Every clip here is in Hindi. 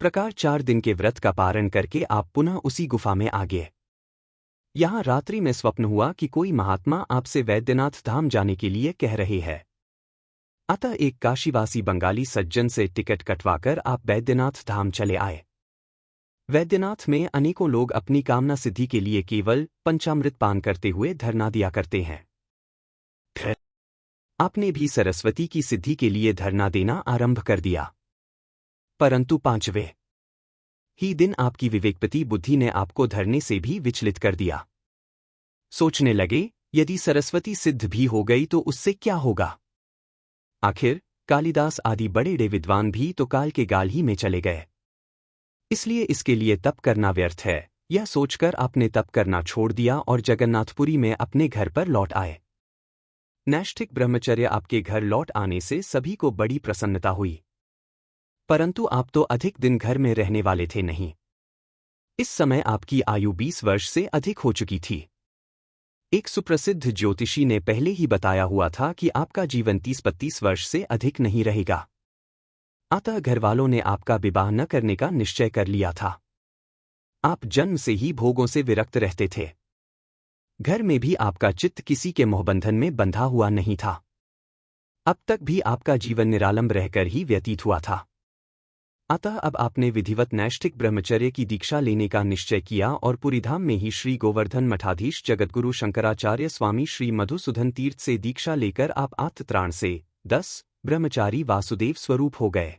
प्रकार 4 दिन के व्रत का पारण करके आप पुनः उसी गुफा में आ गए। यहाँ रात्रि में स्वप्न हुआ कि कोई महात्मा आपसे वैद्यनाथ धाम जाने के लिए कह रहे हैं। अतः एक काशीवासी बंगाली सज्जन से टिकट कटवाकर आप वैद्यनाथ धाम चले आए। वैद्यनाथ में अनेकों लोग अपनी कामना सिद्धि के लिए केवल पंचामृत पान करते हुए धरना दिया करते हैं। आपने भी सरस्वती की सिद्धि के लिए धरना देना आरंभ कर दिया। परंतु 5वें ही दिन आपकी विवेकपति बुद्धि ने आपको धरने से भी विचलित कर दिया। सोचने लगे, यदि सरस्वती सिद्ध भी हो गई तो उससे क्या होगा। आखिर कालिदास आदि बड़े विद्वान भी तो काल के गाल ही में चले गए। इसलिए इसके लिए तप करना व्यर्थ है। यह सोचकर आपने तप करना छोड़ दिया और जगन्नाथपुरी में अपने घर पर लौट आए। नैष्ठिक ब्रह्मचर्य आपके घर लौट आने से सभी को बड़ी प्रसन्नता हुई। परंतु आप तो अधिक दिन घर में रहने वाले थे नहीं। इस समय आपकी आयु 20 वर्ष से अधिक हो चुकी थी। एक सुप्रसिद्ध ज्योतिषी ने पहले ही बताया हुआ था कि आपका जीवन 30-32 वर्ष से अधिक नहीं रहेगा। अतः घरवालों ने आपका विवाह न करने का निश्चय कर लिया था। आप जन्म से ही भोगों से विरक्त रहते थे। घर में भी आपका चित्त किसी के मोहबंधन में बंधा हुआ नहीं था। अब तक भी आपका जीवन निरालंब रहकर ही व्यतीत हुआ था। अतः अब आपने विधिवत नैष्ठिक ब्रह्मचर्य की दीक्षा लेने का निश्चय किया और पुरीधाम में ही श्री गोवर्धन मठाधीश जगतगुरु शंकराचार्य स्वामी श्री मधुसूदन तीर्थ से दीक्षा लेकर आप आत्मत्राण से 10 ब्रह्मचारी वासुदेव स्वरूप हो गए।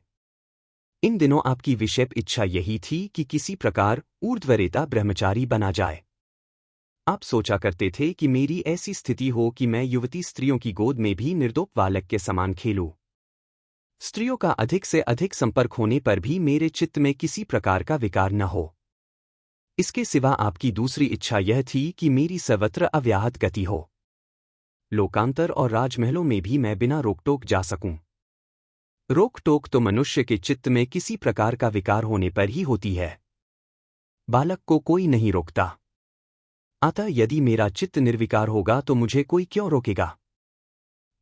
इन दिनों आपकी विशेष इच्छा यही थी कि किसी प्रकार ऊर्ध्वरेता ब्रह्मचारी बना जाए। आप सोचा करते थे कि मेरी ऐसी स्थिति हो कि मैं युवती स्त्रियों की गोद में भी निर्दोष बालक के समान खेलूं। स्त्रियों का अधिक से अधिक संपर्क होने पर भी मेरे चित्त में किसी प्रकार का विकार न हो। इसके सिवा आपकी दूसरी इच्छा यह थी कि मेरी सर्वत्र अव्याहत गति हो। लोकांतर और राजमहलों में भी मैं बिना रोकटोक जा सकूं। रोकटोक तो मनुष्य के चित्त में किसी प्रकार का विकार होने पर ही होती है। बालक को कोई नहीं रोकता। अतः यदि मेरा चित्त निर्विकार होगा तो मुझे कोई क्यों रोकेगा।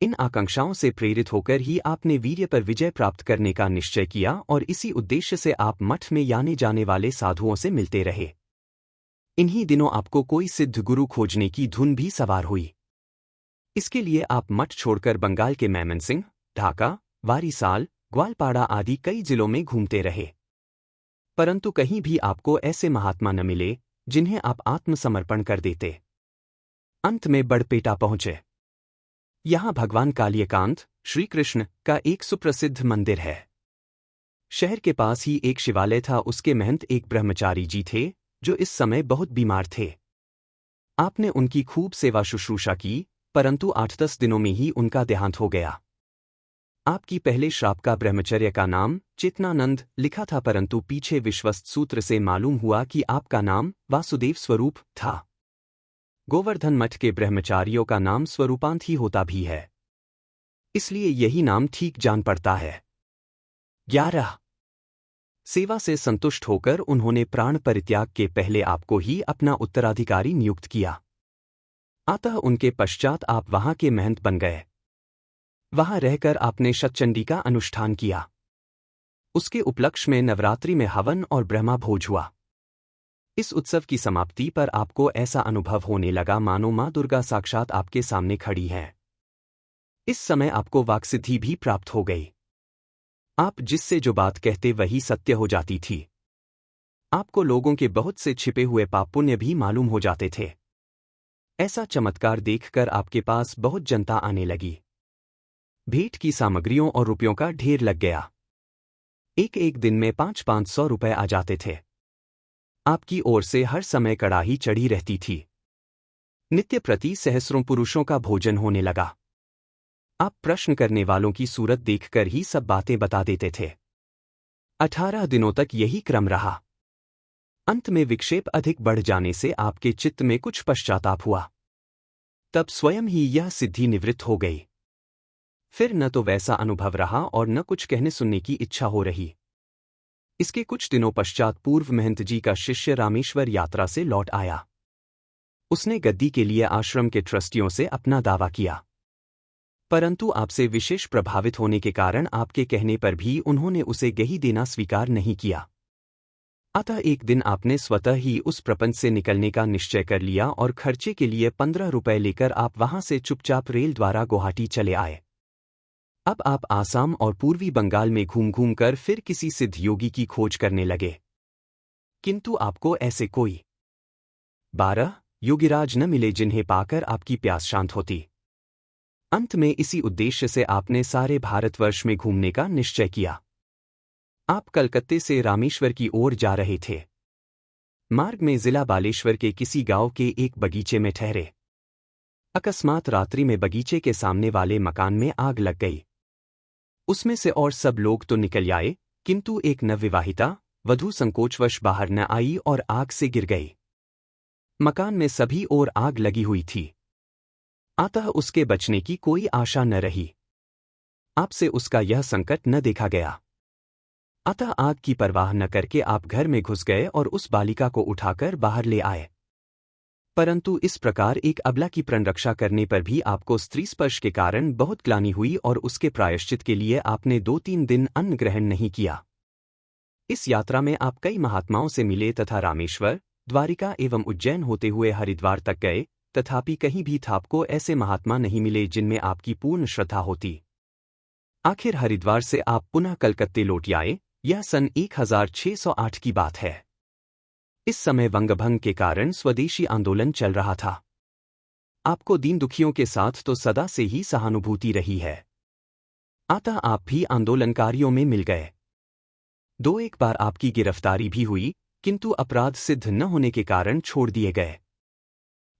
इन आकांक्षाओं से प्रेरित होकर ही आपने वीर्य पर विजय प्राप्त करने का निश्चय किया और इसी उद्देश्य से आप मठ में आने जाने वाले साधुओं से मिलते रहे। इन्हीं दिनों आपको कोई सिद्ध गुरु खोजने की धुन भी सवार हुई। इसके लिए आप मठ छोड़कर बंगाल के मैमनसिंह, ढाका, वारीसाल, ग्वालपाड़ा आदि कई जिलों में घूमते रहे। परंतु कहीं भी आपको ऐसे महात्मा न मिले जिन्हें आप आत्मसमर्पण कर देते। अंत में बड़पेटा पहुंचे। यहाँ भगवान कालियकांत श्री कृष्ण का एक सुप्रसिद्ध मंदिर है। शहर के पास ही एक शिवालय था। उसके महंत एक ब्रह्मचारी जी थे जो इस समय बहुत बीमार थे। आपने उनकी खूब सेवा शुश्रूषा की, परंतु 8-10 दिनों में ही उनका देहांत हो गया। आपकी पहले श्राप का ब्रह्मचर्य का नाम चेतनानंद लिखा था, परंतु पीछे विश्वस्त सूत्र से मालूम हुआ कि आपका नाम वासुदेव स्वरूप था। गोवर्धन मठ के ब्रह्मचारियों का नाम स्वरूपांत ही होता भी है, इसलिए यही नाम ठीक जान पड़ता है। 11 सेवा से संतुष्ट होकर उन्होंने प्राण परित्याग के पहले आपको ही अपना उत्तराधिकारी नियुक्त किया। अतः उनके पश्चात आप वहां के महंत बन गए। वहां रहकर आपने शतचंडी का अनुष्ठान किया। उसके उपलक्ष्य में नवरात्रि में हवन और ब्रह्मा भोज हुआ। इस उत्सव की समाप्ति पर आपको ऐसा अनुभव होने लगा मानो मां दुर्गा साक्षात आपके सामने खड़ी है। इस समय आपको वाक्सिद्धि भी प्राप्त हो गई। आप जिससे जो बात कहते वही सत्य हो जाती थी। आपको लोगों के बहुत से छिपे हुए पाप पुण्य भी मालूम हो जाते थे। ऐसा चमत्कार देखकर आपके पास बहुत जनता आने लगी। भेंट की सामग्रियों और रुपयों का ढेर लग गया। एक दिन में 500-500 रुपए आ जाते थे। आपकी ओर से हर समय कड़ाही चढ़ी रहती थी। नित्य प्रति सहस्रों पुरुषों का भोजन होने लगा। आप प्रश्न करने वालों की सूरत देखकर ही सब बातें बता देते थे। 18 दिनों तक यही क्रम रहा। अंत में विक्षेप अधिक बढ़ जाने से आपके चित्त में कुछ पश्चाताप हुआ। तब स्वयं ही यह सिद्धि निवृत्त हो गई। फिर न तो वैसा अनुभव रहा और न कुछ कहने सुनने की इच्छा हो रही। इसके कुछ दिनों पश्चात पूर्व महंत जी का शिष्य रामेश्वर यात्रा से लौट आया। उसने गद्दी के लिए आश्रम के ट्रस्टियों से अपना दावा किया, परंतु आपसे विशेष प्रभावित होने के कारण आपके कहने पर भी उन्होंने उसे गही देना स्वीकार नहीं किया। अतः एक दिन आपने स्वतः ही उस प्रपंच से निकलने का निश्चय कर लिया और खर्चे के लिए 15 रुपए लेकर आप वहां से चुपचाप रेल द्वारा गुवाहाटी चले आए। अब आप आसाम और पूर्वी बंगाल में घूम घूम कर फिर किसी सिद्ध योगी की खोज करने लगे, किंतु आपको ऐसे कोई 12 योगिराज न मिले जिन्हें पाकर आपकी प्यास शांत होती। अंत में इसी उद्देश्य से आपने सारे भारतवर्ष में घूमने का निश्चय किया। आप कलकत्ते से रामेश्वर की ओर जा रहे थे। मार्ग में जिला बालेश्वर के किसी गांव के एक बगीचे में ठहरे। अकस्मात रात्रि में बगीचे के सामने वाले मकान में आग लग गई। उसमें से और सब लोग तो निकल आए, किंतु एक नवविवाहिता वधू संकोचवश बाहर न आई और आग से गिर गई। मकान में सभी ओर आग लगी हुई थी, अतः उसके बचने की कोई आशा न रही। आपसे उसका यह संकट न देखा गया, अतः आग की परवाह न करके आप घर में घुस गए और उस बालिका को उठाकर बाहर ले आए। परंतु इस प्रकार एक अबला की प्राणरक्षा करने पर भी आपको स्त्री स्पर्श के कारण बहुत ग्लानि हुई और उसके प्रायश्चित के लिए आपने 2-3 दिन अन्न ग्रहण नहीं किया। इस यात्रा में आप कई महात्माओं से मिले तथा रामेश्वर, द्वारिका एवं उज्जैन होते हुए हरिद्वार तक गए, तथापि कहीं भी आपको ऐसे महात्मा नहीं मिले जिनमें आपकी पूर्ण श्रद्धा होती। आखिर हरिद्वार से आप पुनः कलकत्ते लौट आए। यह सन 1608 की बात है। इस समय वंगभंग के कारण स्वदेशी आंदोलन चल रहा था। आपको दीन दुखियों के साथ तो सदा से ही सहानुभूति रही है, अतः आप भी आंदोलनकारियों में मिल गए। 2-1 बार आपकी गिरफ्तारी भी हुई, किंतु अपराध सिद्ध न होने के कारण छोड़ दिए गए।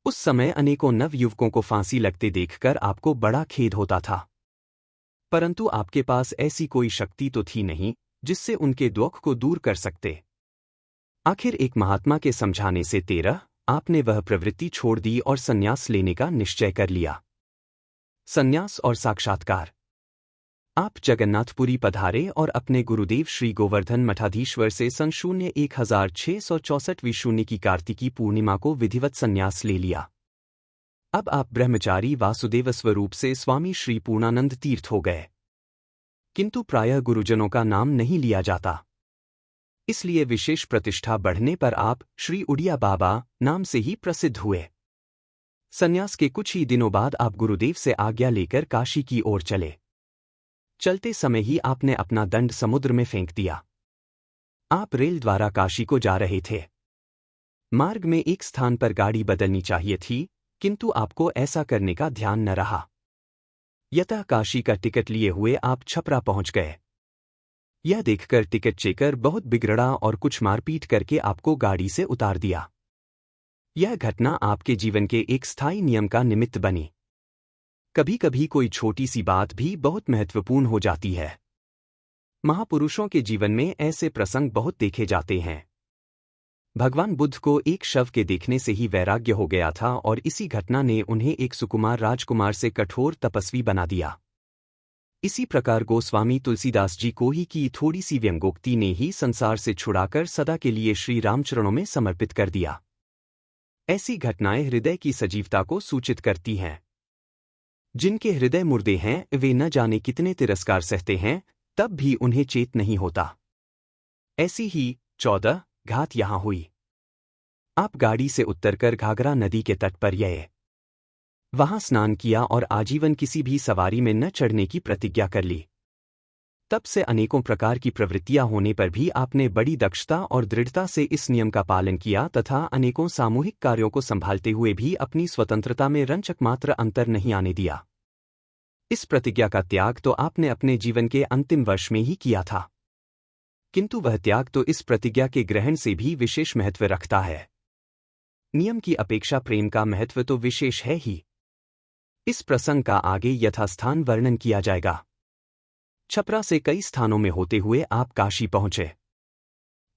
उस समय अनेकों नवयुवकों को फांसी लगते देखकर आपको बड़ा खेद होता था, परंतु आपके पास ऐसी कोई शक्ति तो थी नहीं जिससे उनके दुख को दूर कर सकते। आखिर एक महात्मा के समझाने से 13 आपने वह प्रवृत्ति छोड़ दी और संन्यास लेने का निश्चय कर लिया। संन्यास और साक्षात्कार। आप जगन्नाथपुरी पधारे और अपने गुरुदेव श्री गोवर्धन मठाधीश्वर से सन 1664 की कार्तिकी पूर्णिमा को विधिवत संन्यास ले लिया। अब आप ब्रह्मचारी वासुदेव स्वरूप से स्वामी श्री पूर्णानंद तीर्थ हो गए, किंतु प्रायः गुरुजनों का नाम नहीं लिया जाता, इसलिए विशेष प्रतिष्ठा बढ़ने पर आप श्री उड़िया बाबा नाम से ही प्रसिद्ध हुए। संन्यास के कुछ ही दिनों बाद आप गुरुदेव से आज्ञा लेकर काशी की ओर चले। चलते समय ही आपने अपना दंड समुद्र में फेंक दिया। आप रेल द्वारा काशी को जा रहे थे। मार्ग में एक स्थान पर गाड़ी बदलनी चाहिए थी, किंतु आपको ऐसा करने का ध्यान न रहा। यतः काशी का टिकट लिए हुए आप छपरा पहुंच गए। यह देखकर टिकट चेकर बहुत बिगड़ा और कुछ मारपीट करके आपको गाड़ी से उतार दिया। यह घटना आपके जीवन के एक स्थायी नियम का निमित्त बनी। कभी कभी कोई छोटी सी बात भी बहुत महत्वपूर्ण हो जाती है। महापुरुषों के जीवन में ऐसे प्रसंग बहुत देखे जाते हैं। भगवान बुद्ध को एक शव के देखने से ही वैराग्य हो गया था और इसी घटना ने उन्हें एक सुकुमार राजकुमार से कठोर तपस्वी बना दिया। इसी प्रकार गोस्वामी तुलसीदास जी को ही की थोड़ी सी व्यंगोक्ति ने ही संसार से छुड़ाकर सदा के लिए श्री रामचरणों में समर्पित कर दिया। ऐसी घटनाएं हृदय की सजीवता को सूचित करती हैं। जिनके हृदय मुर्दे हैं वे न जाने कितने तिरस्कार सहते हैं, तब भी उन्हें चेत नहीं होता। ऐसी ही 14 घात यहां हुई। आप गाड़ी से उतरकर घाघरा नदी के तट पर गए। वहां स्नान किया और आजीवन किसी भी सवारी में न चढ़ने की प्रतिज्ञा कर ली। तब से अनेकों प्रकार की प्रवृत्तियां होने पर भी आपने बड़ी दक्षता और दृढ़ता से इस नियम का पालन किया तथा अनेकों सामूहिक कार्यों को संभालते हुए भी अपनी स्वतंत्रता में रंचक मात्र अंतर नहीं आने दिया। इस प्रतिज्ञा का त्याग तो आपने अपने जीवन के अंतिम वर्ष में ही किया था, किंतु वह त्याग तो इस प्रतिज्ञा के ग्रहण से भी विशेष महत्व रखता है। नियम की अपेक्षा प्रेम का महत्व तो विशेष है ही। इस प्रसंग का आगे यथास्थान वर्णन किया जाएगा। छपरा से कई स्थानों में होते हुए आप काशी पहुंचे।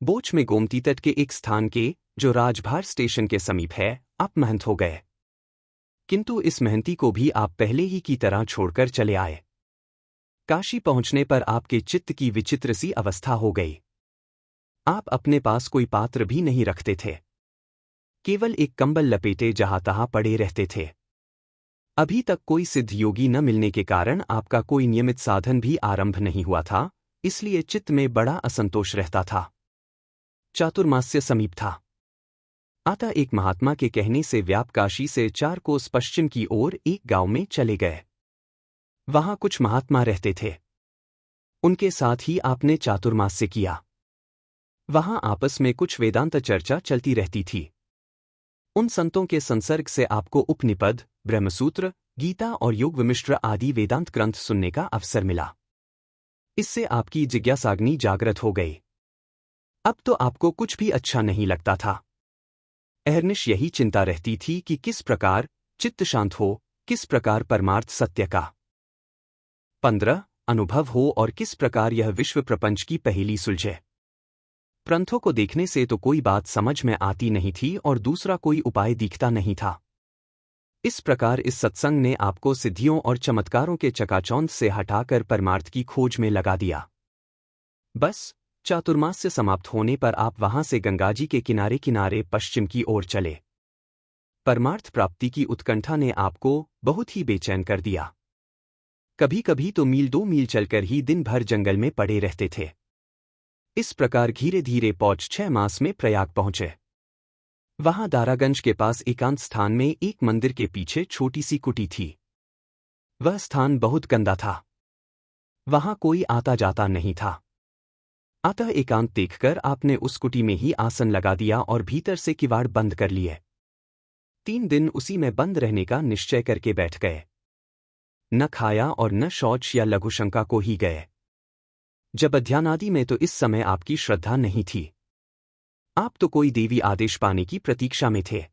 बोच में गोमती तट के एक स्थान के, जो राजभार स्टेशन के समीप है, आप महंत हो गए, किंतु इस महंती को भी आप पहले ही की तरह छोड़कर चले आए। काशी पहुंचने पर आपके चित्त की विचित्र सी अवस्था हो गई। आप अपने पास कोई पात्र भी नहीं रखते थे, केवल एक कंबल लपेटे जहां तहां पड़े रहते थे। अभी तक कोई सिद्ध योगी न मिलने के कारण आपका कोई नियमित साधन भी आरंभ नहीं हुआ था, इसलिए चित्त में बड़ा असंतोष रहता था। चातुर्मास्य समीप था। अतः एक महात्मा के कहने से व्याप काशी से 4 कोस पश्चिम की ओर एक गांव में चले गए। वहां कुछ महात्मा रहते थे। उनके साथ ही आपने चातुर्मास्य किया। वहां आपस में कुछ वेदांत चर्चा चलती रहती थी। उन संतों के संसर्ग से आपको उपनिषद, ब्रह्मसूत्र, गीता और योगविमिश्र आदि वेदांत ग्रंथ सुनने का अवसर मिला। इससे आपकी जिज्ञासाग्नि जागृत हो गई। अब तो आपको कुछ भी अच्छा नहीं लगता था। अहर्निश यही चिंता रहती थी कि किस प्रकार चित्त शांत हो, किस प्रकार परमार्थ सत्य का 15 अनुभव हो और किस प्रकार यह विश्व प्रपंच की पहेली सुलझे। ग्रंथों को देखने से तो कोई बात समझ में आती नहीं थी और दूसरा कोई उपाय दिखता नहीं था। इस प्रकार इस सत्संग ने आपको सिद्धियों और चमत्कारों के चकाचौंध से हटाकर परमार्थ की खोज में लगा दिया। बस चातुर्मास्य समाप्त होने पर आप वहां से गंगाजी के किनारे किनारे पश्चिम की ओर चले। परमार्थ प्राप्ति की उत्कंठा ने आपको बहुत ही बेचैन कर दिया। कभी कभी तो मील 2 मील चलकर ही दिन भर जंगल में पड़े रहते थे। इस प्रकार धीरे धीरे पौंच 6 मास में प्रयाग पहुंचे। वहां दारागंज के पास एकांत स्थान में एक मंदिर के पीछे छोटी सी कुटी थी। वह स्थान बहुत गंदा था। वहां कोई आता जाता नहीं था। अतः एकांत देखकर आपने उस कुटी में ही आसन लगा दिया और भीतर से किवाड़ बंद कर लिए। 3 दिन उसी में बंद रहने का निश्चय करके बैठ गए। न खाया और न शौच या लघुशंका को ही गए। जब अध्यानादि में तो इस समय आपकी श्रद्धा नहीं थी। आप तो कोई देवी आदेश पाने की प्रतीक्षा में थे।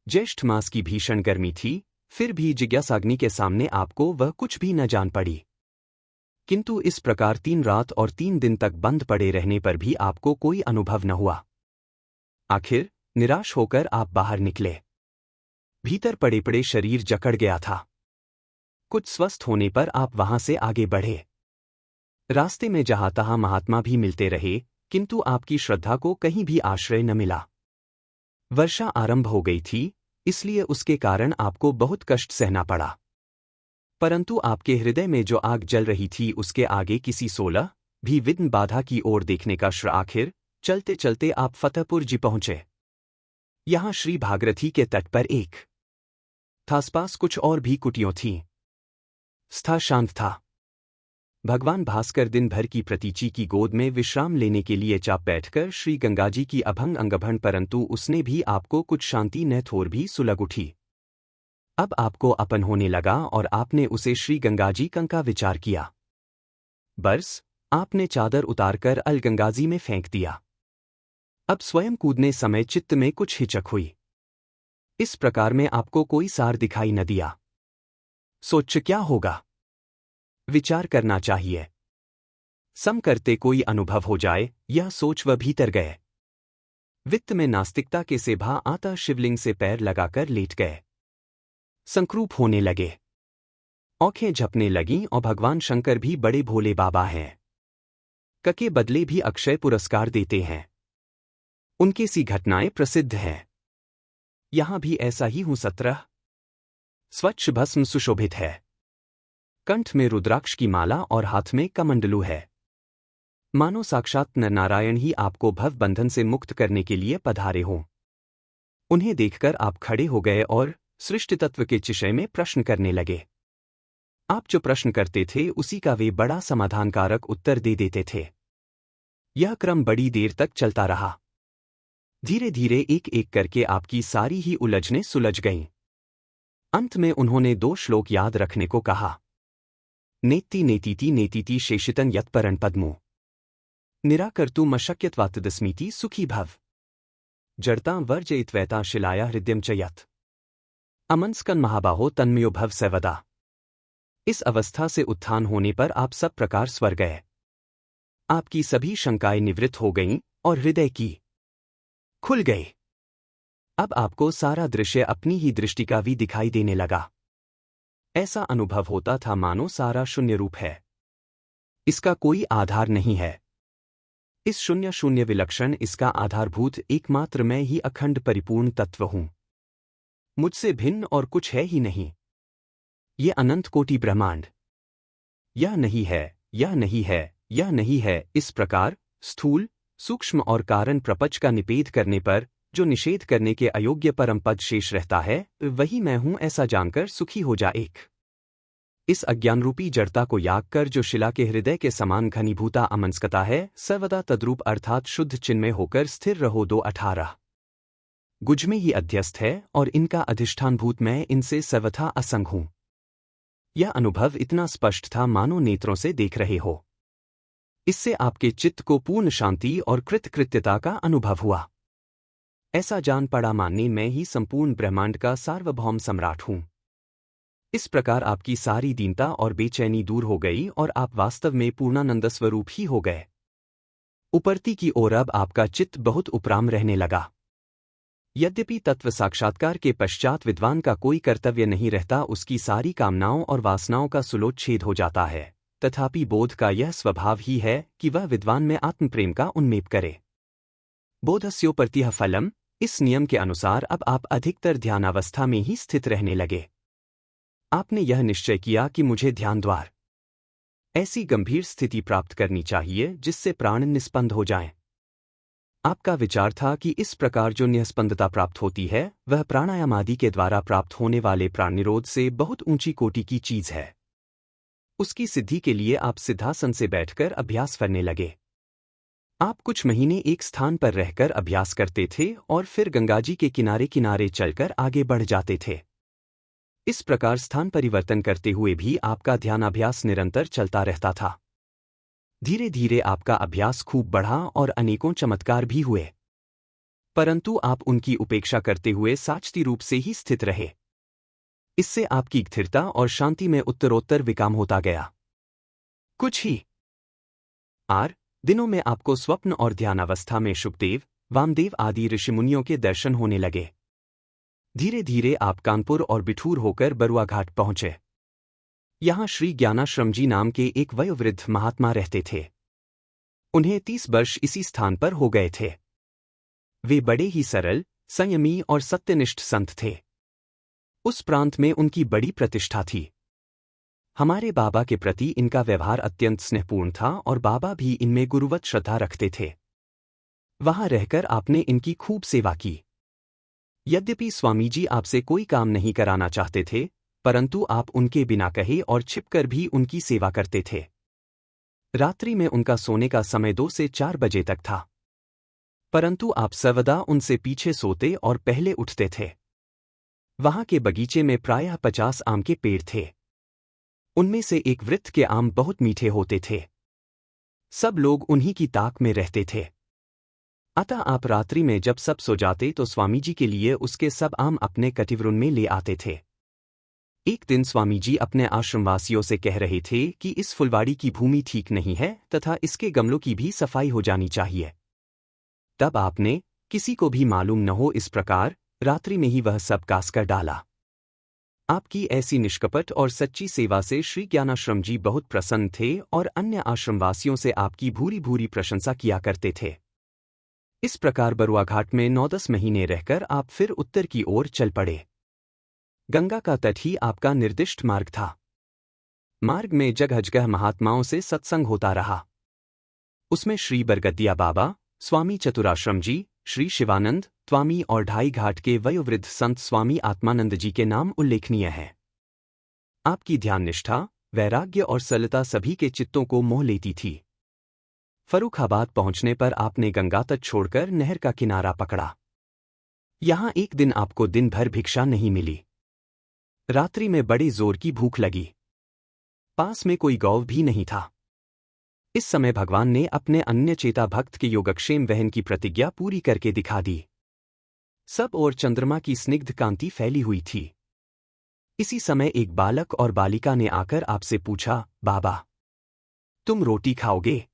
ज्येष्ठ मास की भीषण गर्मी थी, फिर भी जिज्ञासाग्नि के सामने आपको वह कुछ भी न जान पड़ी। किंतु इस प्रकार 3 रात और 3 दिन तक बंद पड़े रहने पर भी आपको कोई अनुभव न हुआ। आखिर निराश होकर आप बाहर निकले। भीतर पड़े पड़े शरीर जकड़ गया था। कुछ स्वस्थ होने पर आप वहां से आगे बढ़े। रास्ते में जहां तहां महात्मा भी मिलते रहे, किंतु आपकी श्रद्धा को कहीं भी आश्रय न मिला। वर्षा आरंभ हो गई थी, इसलिए उसके कारण आपको बहुत कष्ट सहना पड़ा। परंतु आपके हृदय में जो आग जल रही थी उसके आगे किसी 16 भी विघ्न बाधा की ओर देखने का श्र आखिर चलते चलते आप फतेहपुर जी पहुंचे। यहां श्री भागीरथी के तट पर एक आसपास कुछ और भी कुटियों थीं। स्था शांत था। भगवान भास्कर दिन भर की प्रतीचि की गोद में विश्राम लेने के लिए चाप बैठकर श्री गंगाजी की अभंग अंगभंग, परंतु उसने भी आपको कुछ शांति न थोर भी सुलग उठी। अब आपको अपन होने लगा और आपने उसे श्री गंगाजी का विचार किया। बस आपने चादर उतारकर अल गंगाजी में फेंक दिया। अब स्वयं कूदने समय चित्त में कुछ हिचक हुई। इस प्रकार में आपको कोई सार दिखाई न दिया। सोच क्या होगा? विचार करना चाहिए। सम करते कोई अनुभव हो जाए, यह सोच वह भीतर गए। वित्त में नास्तिकता के सेभा आता शिवलिंग से पैर लगाकर लेट गए। संक्रूप होने लगे। आंखें झपने लगीं और भगवान शंकर भी बड़े भोले बाबा हैं। के बदले भी अक्षय पुरस्कार देते हैं। उनकी सी घटनाएं प्रसिद्ध हैं। यहां भी ऐसा ही 17 स्वच्छ भस्म सुशोभित है। कंठ में रुद्राक्ष की माला और हाथ में कमंडलू है। मानो साक्षात नारायण ही आपको भव बंधन से मुक्त करने के लिए पधारे हों। उन्हें देखकर आप खड़े हो गए और सृष्टि तत्व के विषय में प्रश्न करने लगे। आप जो प्रश्न करते थे उसी का वे बड़ा समाधानकारक उत्तर दे देते थे। यह क्रम बड़ी देर तक चलता रहा। धीरे धीरे एक एक करके आपकी सारी ही उलझनें सुलझ गईं। अंत में उन्होंने 2 श्लोक याद रखने को कहा। नेति नेतीति नेतीति शेषितं यत्परं पद्मो निराकर्तुम् अशक्यत्वात्तदस्मीति सुखी भव जड़तां वर्जयित्वैता शिलाया हृदयं च यत् अमनस्कन महाबाहो तन्मयो भव सर्वदा। इस अवस्था से उत्थान होने पर आप सब प्रकार स्वर गए। आपकी सभी शंकाएं निवृत्त हो गईं और हृदय की खुल गई। अब आपको सारा दृश्य अपनी ही दृष्टि का भी दिखाई देने लगा। ऐसा अनुभव होता था मानो सारा शून्य रूप है। इसका कोई आधार नहीं है। इस शून्य शून्य विलक्षण इसका आधारभूत एकमात्र मैं ही अखंड परिपूर्ण तत्व हूं। मुझसे भिन्न और कुछ है ही नहीं। ये अनंत कोटि ब्रह्मांड। यह नहीं है, यह नहीं है, यह नहीं है, इस प्रकार स्थूल सूक्ष्म और कारण प्रपंच का निषेध करने पर जो निषेध करने के अयोग्य परम पद शेष रहता है, वही मैं हूं ऐसा जानकर सुखी हो जा। एक इस अज्ञानरूपी जड़ता को याग कर जो शिला के हृदय के समान घनीभूता अमंस्कता है, सर्वदा तद्रूप अर्थात शुद्ध चिन्मय होकर स्थिर रहो। 2:18 गुज में ही अध्यस्त है और इनका अधिष्ठानभूत मैं इनसे सर्वथा असंग हूं। यह अनुभव इतना स्पष्ट था मानो नेत्रों से देख रहे हो। इससे आपके चित्त को पूर्ण शांति और कृतकृत्यता का अनुभव हुआ। ऐसा जान पड़ा मानने मैं ही संपूर्ण ब्रह्मांड का सार्वभौम सम्राट हूं। इस प्रकार आपकी सारी दीनता और बेचैनी दूर हो गई और आप वास्तव में पूर्णानंद स्वरूप ही हो गए। उपरती की ओर अब आपका चित्त बहुत उपराम रहने लगा। यद्यपि तत्व साक्षात्कार के पश्चात विद्वान का कोई कर्तव्य नहीं रहता, उसकी सारी कामनाओं और वासनाओं का सुलोच्छेद हो जाता है, तथापि बोध का यह स्वभाव ही है कि वह विद्वान में आत्मप्रेम का उन्मेप करे। बोधस्योपर्तिः फलम, इस नियम के अनुसार अब आप अधिकतर ध्यानावस्था में ही स्थित रहने लगे। आपने यह निश्चय किया कि मुझे ध्यान द्वार ऐसी गंभीर स्थिति प्राप्त करनी चाहिए जिससे प्राण निस्पंद हो जाएं। आपका विचार था कि इस प्रकार जो निस्पंदता प्राप्त होती है वह प्राणायाम आदि के द्वारा प्राप्त होने वाले प्राण निरोध से बहुत ऊंची कोटि की चीज है। उसकी सिद्धि के लिए आप सिद्धासन से बैठकर अभ्यास करने लगे। आप कुछ महीने एक स्थान पर रहकर अभ्यास करते थे और फिर गंगाजी के किनारे किनारे चलकर आगे बढ़ जाते थे। इस प्रकार स्थान परिवर्तन करते हुए भी आपका ध्यानाभ्यास निरंतर चलता रहता था। धीरे धीरे आपका अभ्यास खूब बढ़ा और अनेकों चमत्कार भी हुए, परंतु आप उनकी उपेक्षा करते हुए साचती रूप से ही स्थित रहे। इससे आपकी स्थिरता और शांति में उत्तरोत्तर विकाम होता गया। कुछ ही दिनों में आपको स्वप्न और ध्यानावस्था में शुकदेव, वामदेव आदि ऋषिमुनियों के दर्शन होने लगे। धीरे धीरे आप कानपुर और बिठूर होकर बरुआ घाट पहुंचे। यहां श्री ज्ञानाश्रम जी नाम के एक वयोवृद्ध महात्मा रहते थे। उन्हें 30 वर्ष इसी स्थान पर हो गए थे। वे बड़े ही सरल, संयमी और सत्यनिष्ठ संत थे। उस प्रांत में उनकी बड़ी प्रतिष्ठा थी। हमारे बाबा के प्रति इनका व्यवहार अत्यंत स्नेहपूर्ण था और बाबा भी इनमें गुरुवत श्रद्धा रखते थे। वहां रहकर आपने इनकी खूब सेवा की। यद्यपि स्वामी जी आपसे कोई काम नहीं कराना चाहते थे, परंतु आप उनके बिना कहे और छिपकर भी उनकी सेवा करते थे। रात्रि में उनका सोने का समय 2 से 4 बजे तक था, परंतु आप सर्वदा उनसे पीछे सोते और पहले उठते थे। वहां के बगीचे में प्रायः 50 आम के पेड़ थे। उनमें से एक वृत्त के आम बहुत मीठे होते थे। सब लोग उन्हीं की ताक में रहते थे। अतः आप रात्रि में जब सब सो जाते तो स्वामी जी के लिए उसके सब आम अपने कटिवरुण में ले आते थे। एक दिन स्वामी जी अपने आश्रमवासियों से कह रहे थे कि इस फुलवाड़ी की भूमि ठीक नहीं है तथा इसके गमलों की भी सफाई हो जानी चाहिए। तब आपने, किसी को भी मालूम न हो इस प्रकार, रात्रि में ही वह सब कास कर डाला। आपकी ऐसी निष्कपट और सच्ची सेवा से श्री ज्ञानाश्रम जी बहुत प्रसन्न थे और अन्य आश्रमवासियों से आपकी भूरी भूरी प्रशंसा किया करते थे। इस प्रकार बरुआ घाट में 9-10 महीने रहकर आप फिर उत्तर की ओर चल पड़े। गंगा का तट ही आपका निर्दिष्ट मार्ग था। मार्ग में जगह जगह महात्माओं से सत्संग होता रहा। उसमें श्री बरगदिया बाबा, स्वामी चतुराश्रम जी, श्री शिवानंद, स्वामी और ढाई घाट के वयोवृद्ध संत स्वामी आत्मानंद जी के नाम उल्लेखनीय हैं। आपकी ध्यान निष्ठा, वैराग्य और सरलता सभी के चित्तों को मोह लेती थी। फर्रुखाबाद पहुंचने पर आपने गंगा तट छोड़कर नहर का किनारा पकड़ा। यहां एक दिन आपको दिन भर भिक्षा नहीं मिली। रात्रि में बड़े जोर की भूख लगी। पास में कोई गौ भी नहीं था। इस समय भगवान ने अपने अन्य चेता भक्त के योगक्षेम वहन की प्रतिज्ञा पूरी करके दिखा दी। सब ओर चंद्रमा की स्निग्ध कांति फैली हुई थी। इसी समय एक बालक और बालिका ने आकर आपसे पूछा, बाबा, तुम रोटी खाओगे?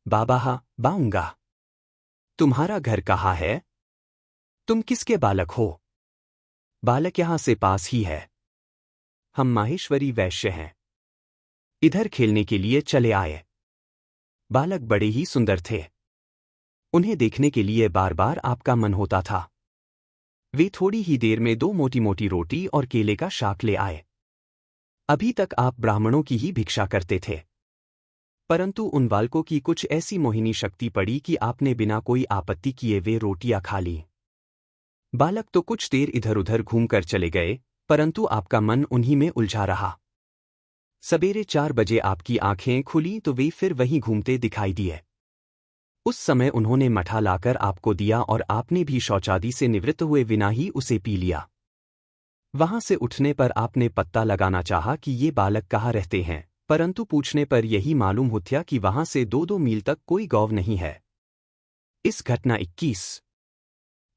बाबा, हाँ, बाऊंगा। तुम्हारा घर कहाँ है? तुम किसके बालक हो? बालक यहां से पास ही है। हम माहेश्वरी वैश्य हैं। इधर खेलने के लिए चले आए। बालक बड़े ही सुंदर थे। उन्हें देखने के लिए बार बार आपका मन होता था। वे थोड़ी ही देर में 2 मोटी मोटी रोटी और केले का शाक ले आए। अभी तक आप ब्राह्मणों की ही भिक्षा करते थे, परंतु उन बालकों की कुछ ऐसी मोहिनी शक्ति पड़ी कि आपने बिना कोई आपत्ति किए वे रोटियां खा लीं। बालक तो कुछ देर इधर उधर घूमकर चले गए, परंतु आपका मन उन्हीं में उलझा रहा। सवेरे 4 बजे आपकी आंखें खुली तो वे फिर वहीं घूमते दिखाई दिए। उस समय उन्होंने मठा लाकर आपको दिया और आपने भी शौचादि से निवृत्त हुए बिना ही उसे पी लिया। वहां से उठने पर आपने पत्ता लगाना चाहा कि ये बालक कहाँ रहते हैं, परंतु पूछने पर यही मालूम होता कि वहां से 2-2 मील तक कोई गौव नहीं है। इस घटना 21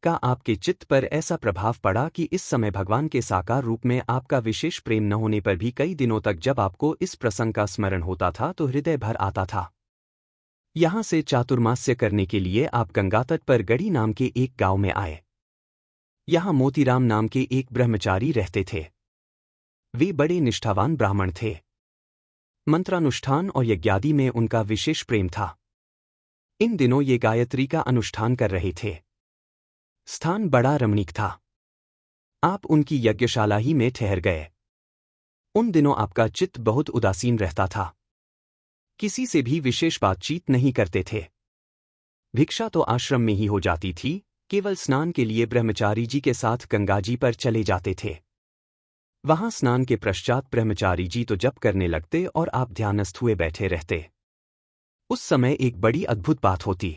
का आपके चित्त पर ऐसा प्रभाव पड़ा कि इस समय भगवान के साकार रूप में आपका विशेष प्रेम न होने पर भी कई दिनों तक जब आपको इस प्रसंग का स्मरण होता था तो हृदय भर आता था। यहां से चातुर्मास्य करने के लिए आप गंगातट पर गढ़ी नाम के एक गांव में आए। यहां मोतीराम नाम के एक ब्रह्मचारी रहते थे। वे बड़े निष्ठावान ब्राह्मण थे। मंत्रानुष्ठान और यज्ञादि में उनका विशेष प्रेम था। इन दिनों ये गायत्री का अनुष्ठान कर रहे थे। स्थान बड़ा रमणीक था। आप उनकी यज्ञशाला ही में ठहर गए। उन दिनों आपका चित्त बहुत उदासीन रहता था। किसी से भी विशेष बातचीत नहीं करते थे। भिक्षा तो आश्रम में ही हो जाती थी, केवल स्नान के लिए ब्रह्मचारी जी के साथ गंगा जी पर चले जाते थे। वहां स्नान के पश्चात ब्रह्मचारी जी तो जप करने लगते और आप ध्यानस्थ हुए बैठे रहते। उस समय एक बड़ी अद्भुत बात होती।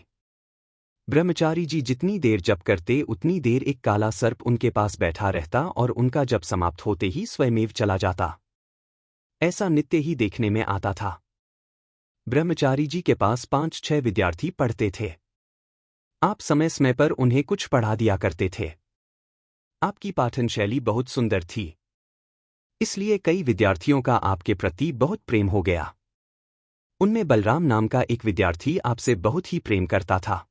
ब्रह्मचारी जी जितनी देर जप करते उतनी देर एक काला सर्प उनके पास बैठा रहता और उनका जप समाप्त होते ही स्वयमेव चला जाता। ऐसा नित्य ही देखने में आता था। ब्रह्मचारी जी के पास 5-6 विद्यार्थी पढ़ते थे। आप समय समय पर उन्हें कुछ पढ़ा दिया करते थे। आपकी पाठन शैली बहुत सुंदर थी, इसलिए कई विद्यार्थियों का आपके प्रति बहुत प्रेम हो गया। उनमें बलराम नाम का एक विद्यार्थी आपसे बहुत ही प्रेम करता था।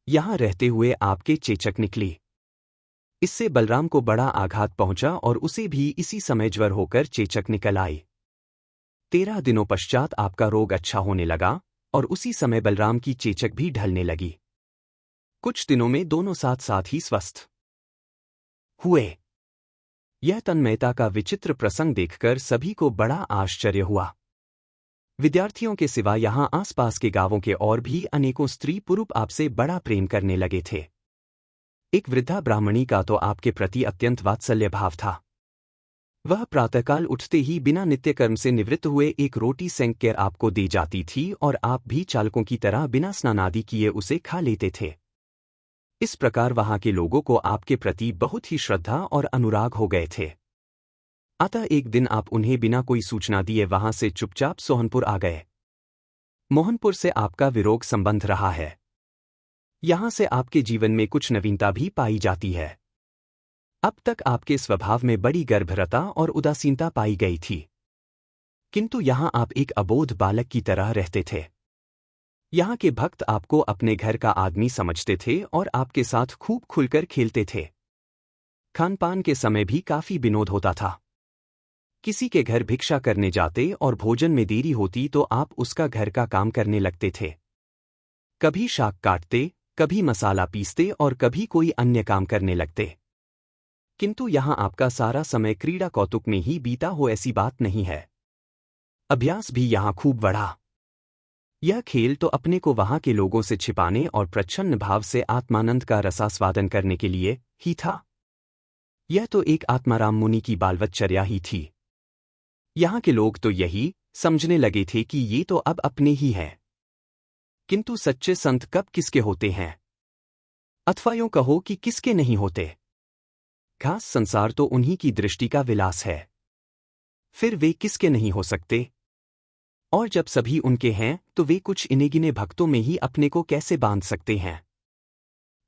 यहां रहते हुए आपके चेचक निकली। इससे बलराम को बड़ा आघात पहुंचा और उसे भी इसी समय ज्वर होकर चेचक निकल आई। 13 दिनों पश्चात आपका रोग अच्छा होने लगा और उसी समय बलराम की चेचक भी ढलने लगी। कुछ दिनों में दोनों साथ साथ ही स्वस्थ हुए। यह तन्मयता का विचित्र प्रसंग देखकर सभी को बड़ा आश्चर्य हुआ। विद्यार्थियों के सिवा यहां आसपास के गांवों के और भी अनेकों स्त्री पुरुष आपसे बड़ा प्रेम करने लगे थे। एक वृद्धा ब्राह्मणी का तो आपके प्रति अत्यंत वात्सल्य भाव था। वह प्रातःकाल उठते ही बिना नित्यकर्म से निवृत्त हुए एक रोटी सेंक कर आपको दी जाती थी और आप भी चालकों की तरह बिना स्नानादि किए उसे खा लेते थे। इस प्रकार वहां के लोगों को आपके प्रति बहुत ही श्रद्धा और अनुराग हो गए थे। अतः एक दिन आप उन्हें बिना कोई सूचना दिए वहां से चुपचाप सोहनपुर आ गए। मोहनपुर से आपका विरोध संबंध रहा है। यहां से आपके जीवन में कुछ नवीनता भी पाई जाती है। अब तक आपके स्वभाव में बड़ी गर्भरता और उदासीनता पाई गई थी, किंतु यहां आप एक अबोध बालक की तरह रहते थे। यहां के भक्त आपको अपने घर का आदमी समझते थे और आपके साथ खूब खुलकर खेलते थे। खानपान के समय भी काफी विनोद होता था। किसी के घर भिक्षा करने जाते और भोजन में देरी होती तो आप उसका घर का काम करने लगते थे। कभी शाक काटते, कभी मसाला पीसते और कभी कोई अन्य काम करने लगते। किंतु यहां आपका सारा समय क्रीड़ा कौतुक में ही बीता हो ऐसी बात नहीं है। अभ्यास भी यहां खूब बढ़ा। यह खेल तो अपने को वहां के लोगों से छिपाने और प्रच्छन्न भाव से आत्मानंद का रसास्वादन करने के लिए ही था। यह तो एक आत्माराम मुनि की बालवच्चर्या ही थी। यहां के लोग तो यही समझने लगे थे कि ये तो अब अपने ही हैं। किंतु सच्चे संत कब किसके होते हैं, अथवा यूं कहो कि किसके नहीं होते। खास संसार तो उन्हीं की दृष्टि का विलास है, फिर वे किसके नहीं हो सकते। और जब सभी उनके हैं तो वे कुछ इनेगिने भक्तों में ही अपने को कैसे बांध सकते हैं।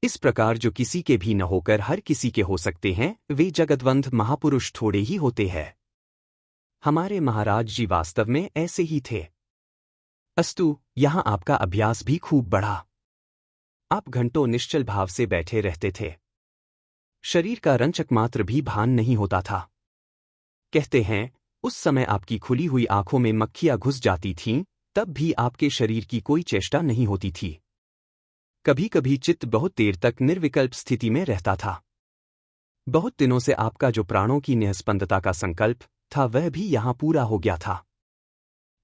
इस प्रकार जो किसी के भी न होकर हर किसी के हो सकते हैं, वे जगतवंध महापुरुष थोड़े ही होते हैं। हमारे महाराज जी वास्तव में ऐसे ही थे। अस्तु, यहां आपका अभ्यास भी खूब बढ़ा। आप घंटों निश्चल भाव से बैठे रहते थे। शरीर का रंचक मात्र भी भान नहीं होता था। कहते हैं, उस समय आपकी खुली हुई आंखों में मक्खियां घुस जाती थीं, तब भी आपके शरीर की कोई चेष्टा नहीं होती थी। कभी कभी चित्त बहुत देर तक निर्विकल्प स्थिति में रहता था। बहुत दिनों से आपका जो प्राणों की निःस्पंदता का संकल्प था वह भी यहां पूरा हो गया था।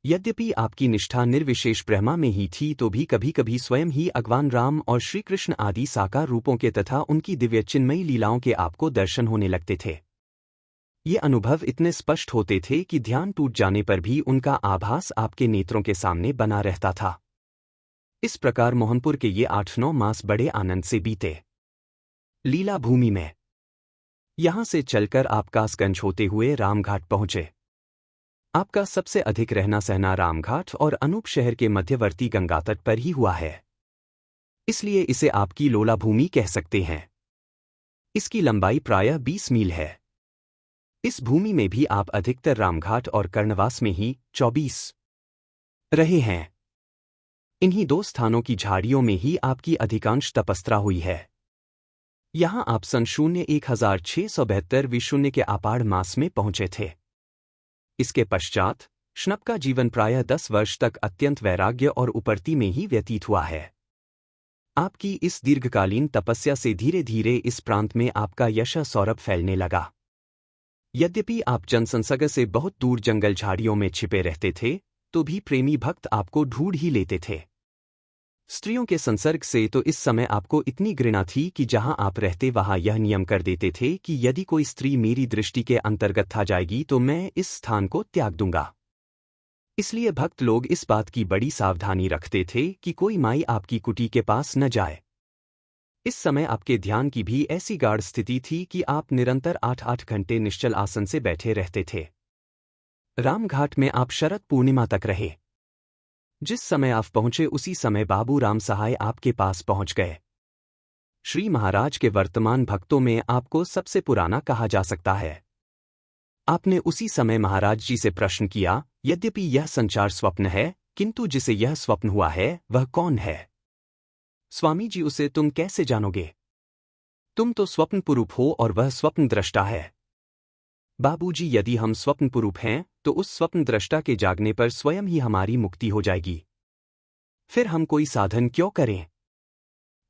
यद्यपि आपकी निष्ठा निर्विशेष ब्रह्मा में ही थी तो भी कभी कभी स्वयं ही भगवान राम और श्री कृष्ण आदि साकार रूपों के तथा उनकी दिव्य चिन्मयी लीलाओं के आपको दर्शन होने लगते थे। ये अनुभव इतने स्पष्ट होते थे कि ध्यान टूट जाने पर भी उनका आभास आपके नेत्रों के सामने बना रहता था। इस प्रकार मोहनपुर के ये 8-9 मास बड़े आनंद से बीते। लीला भूमि में यहां से चलकर आप कासगंज होते हुए रामघाट पहुंचे। आपका सबसे अधिक रहना सहना रामघाट और अनूप शहर के मध्यवर्ती गंगा तट पर ही हुआ है, इसलिए इसे आपकी लोला भूमि कह सकते हैं। इसकी लंबाई प्रायः 20 मील है। इस भूमि में भी आप अधिकतर रामघाट और कर्णवास में ही 24 रहे हैं। इन्हीं 2 स्थानों की झाड़ियों में ही आपकी अधिकांश तपस्या हुई है। यहां आप सन 1672 विशून्य के आषाढ़ मास में पहुंचे थे। इसके पश्चात शनप का जीवन प्रायः 10 वर्ष तक अत्यंत वैराग्य और उपरति में ही व्यतीत हुआ है। आपकी इस दीर्घकालीन तपस्या से धीरे धीरे इस प्रांत में आपका यश सौरभ फैलने लगा। यद्यपि आप जनसंसर्ग से बहुत दूर जंगल झाड़ियों में छिपे रहते थे, तो भी प्रेमी भक्त आपको ढूंढ ही लेते थे। स्त्रियों के संसर्ग से तो इस समय आपको इतनी घृणा थी कि जहां आप रहते वहां यह नियम कर देते थे कि यदि कोई स्त्री मेरी दृष्टि के अंतर्गत आ जाएगी तो मैं इस स्थान को त्याग दूंगा। इसलिए भक्त लोग इस बात की बड़ी सावधानी रखते थे कि कोई माई आपकी कुटी के पास न जाए। इस समय आपके ध्यान की भी ऐसी गाढ़ स्थिति थी कि आप निरंतर 8-8 घंटे निश्चल आसन से बैठे रहते थे। रामघाट में आप शरद पूर्णिमा तक रहे। जिस समय आप पहुंचे उसी समय बाबू राम सहाय आपके पास पहुंच गए। श्री महाराज के वर्तमान भक्तों में आपको सबसे पुराना कहा जा सकता है। आपने उसी समय महाराज जी से प्रश्न किया, यद्यपि यह संचार स्वप्न है, किंतु जिसे यह स्वप्न हुआ है वह कौन है? स्वामी जी, उसे तुम कैसे जानोगे? तुम तो स्वप्न पुरूप हो और वह स्वप्न दृष्टा है। बाबूजी, यदि हम स्वप्न पुरूप हैं तो उस स्वप्न दृष्टा के जागने पर स्वयं ही हमारी मुक्ति हो जाएगी। फिर हम कोई साधन क्यों करें?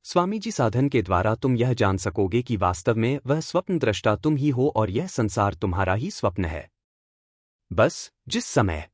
स्वामी जी, साधन के द्वारा तुम यह जान सकोगे कि वास्तव में वह स्वप्न दृष्टा तुम ही हो और यह संसार तुम्हारा ही स्वप्न है। बस जिस समय